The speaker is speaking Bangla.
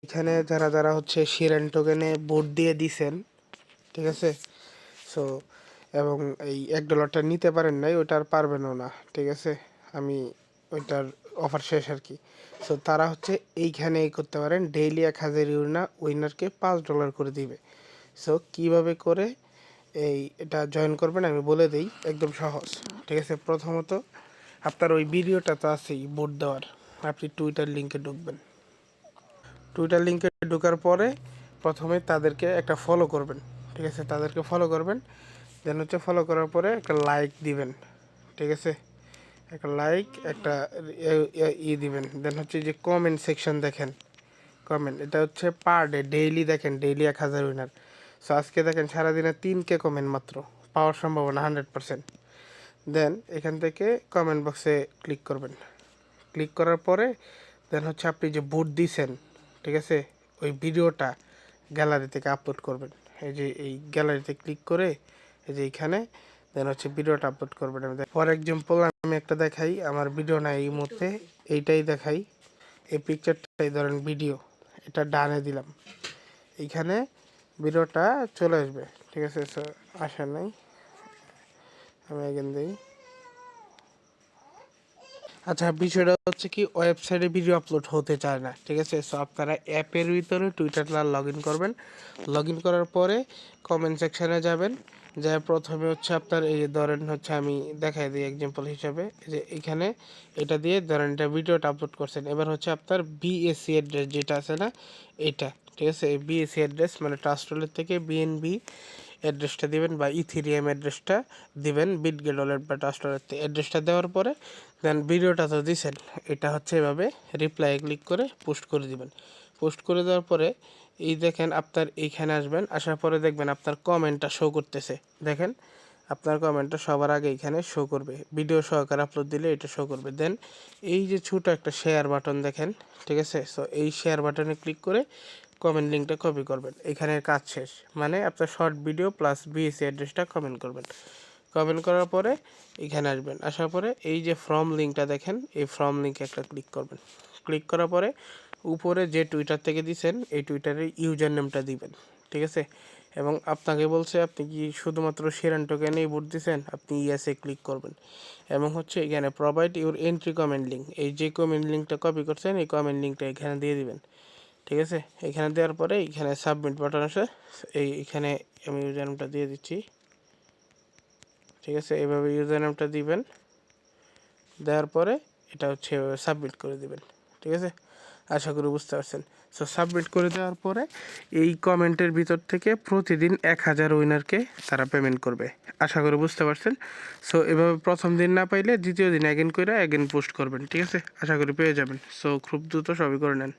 এখানে যারা যারা হচ্ছে শিরেন টোকেনে ভোট দিয়ে দিছেন, ঠিক আছে? সো এবং এই $1টা নিতে পারেন নাই, ওইটা আর পারবেনও না, ঠিক আছে? আমি ওইটার অফার শেষ আর কি। সো তারা হচ্ছে এইখানে এই করতে পারেন, ডেইলি 1000 উইনারকে $5 করে দিবে। সো কীভাবে করে এটা জয়েন করবেন আমি বলে দিই, একদম সহজ, ঠিক আছে? প্রথমত আপনার ওই ভিডিওটা তো আছেই ভোট দেওয়ার, আপনি টুইটার লিঙ্কে ঢুকবেন। টুইটার লিঙ্কে ঢোকার পরে প্রথমে তাদেরকে একটা ফলো করবেন, ঠিক আছে? তাদেরকে ফলো করবেন, দেন হচ্ছে ফলো করার পরে একটা লাইক দিবেন, ঠিক আছে? একটা লাইক, একটা দিবেন। দেন হচ্ছে যে কমেন্ট সেকশন দেখেন, কমেন্ট, এটা হচ্ছে পার ডে, ডেইলি দেখেন, ডেইলি 1000 উইনার। সো আজকে দেখেন সারাদিনে 3K কমেন্ট মাত্র, পাওয়ার সম্ভাবনা 100%। দেন এখান থেকে কমেন্ট বক্সে ক্লিক করবেন। ক্লিক করার পরে দেন হচ্ছে আপনি যে ভোট দিছেন, ঠিক আছে, ওই ভিডিওটা গ্যালারি থেকে আপলোড করবেন। এই যে এই গ্যালারিতে ক্লিক করে এই যে এইখানে দেন হচ্ছে ভিডিওটা আপলোড করবেন। ফর এক্সাম্পল আমি একটা দেখাই, আমার ভিডিও না এই মুহূর্তে, এইটাই দেখাই, এই পিকচারটাই ধরেন ভিডিও, এটা ডানে দিলাম, এইখানে ভিডিওটা চলে আসবে, ঠিক আছে? আসে নাই, আমি এখান দিই। আচ্ছা, বিষয়টা হচ্ছে কি, ওয়েবসাইটে ভিডিও আপলোড হতে চায় না, ঠিক আছে? সো আপনারা অ্যাপের ভিতরে টুইটারটা লগ ইন করবেন। লগ ইন করার পরে কমেন্ট সেকশানে যাবেন, যা প্রথমে হচ্ছে আপনার এই যে ধরেন হচ্ছে আমি দেখাই দিই এক্সাম্পল হিসাবে, যে এখানে এটা দিয়ে ধরেন এটা ভিডিওটা আপলোড করছেন, এবার হচ্ছে আপনার বিএসসি অ্যাড্রেস যেটা আছে না, এটা, ঠিক আছে? এই বিএসসি অ্যাড্রেস মানে ট্রাস্টওয়ালেট থেকে বিএনবি অ্যাড্রেসটা দিবেন বা ইথিরিয়াম অ্যাড্রেসটা দিবেন, বিটগেট ওয়ালেট বা ট্রাস্টওয়ালেট অ্যাড্রেসটা দেওয়ার পরে দেন ভিডিওটা তো দিছেন, এটা হচ্ছে এভাবে রিপ্লাই ক্লিক করে পোস্ট করে দিবেন। পোস্ট করে দেওয়ার পরে এই দেখেন আপনার এইখানে আসবেন, আসার পরে দেখবেন আপনার কমেন্টটা শো করতেছে, দেখেন আপনার কমেন্টটা সবার আগে এখানে শো করবে, ভিডিও সহকারে আপলোড দিলে এটা শো করবে। দেন এই যে ছোটো একটা শেয়ার বাটন দেখেন, ঠিক আছে? সো এই শেয়ার বাটনে ক্লিক করে কমেন্ট লিঙ্কটা কপি করবেন, এখানে কাজ শেষ। মানে আপনার শর্ট ভিডিও প্লাস বিএসসি অ্যাড্রেসটা কমেন্ট করবেন। কমেন্ট করার পরে এখানে আসবেন, আসার পরে এই যে ফর্ম লিঙ্কটা দেখেন, এই ফর্ম লিঙ্কে একটা ক্লিক করবেন। ক্লিক করার পরে উপরে যে টুইটার থেকে দিছেন এই টুইটারের ইউজার নেমটা দিবেন, ঠিক আছে? এবং আপনাকে বলছে আপনি কি শুধুমাত্র শিরেন টোকেনেই ভোট দিছেন, আপনি ইয়েসে ক্লিক করবেন। এবং হচ্ছে এখানে provide your entry comment link, এই যে কমেন্ট লিঙ্কটা কপি করছেন এই কমেন্ট লিঙ্কটা এখানে দিয়ে দিবেন, ঠিক আছে? এখানে দেওয়ার পরে এখানে সাবমিট বাটন আছে, এইখানে আমি ইউজার নেমটা দিয়ে দিচ্ছি, ঠিক আছে? এইভাবে ইউজার নেমটা দিবেন, দেওয়ার পরে এটা হচ্ছে সাবমিট করে দিবেন, ঠিক আছে? আশা করি বুঝতে পারছেন। সো সাবমিট করে দেওয়ার পরে এই কমেন্টের ভিতর থেকে প্রতিদিন 1000 উইনারকে তারা পেমেন্ট করবে, আশা করি বুঝতে পারছেন। সো এভাবে প্রথম দিন না পাইলে দ্বিতীয় দিন অ্যাগেন পোস্ট করবেন, ঠিক আছে? আশা করি পেয়ে যাবেন। সো খুব দ্রুত সবই করে নেন।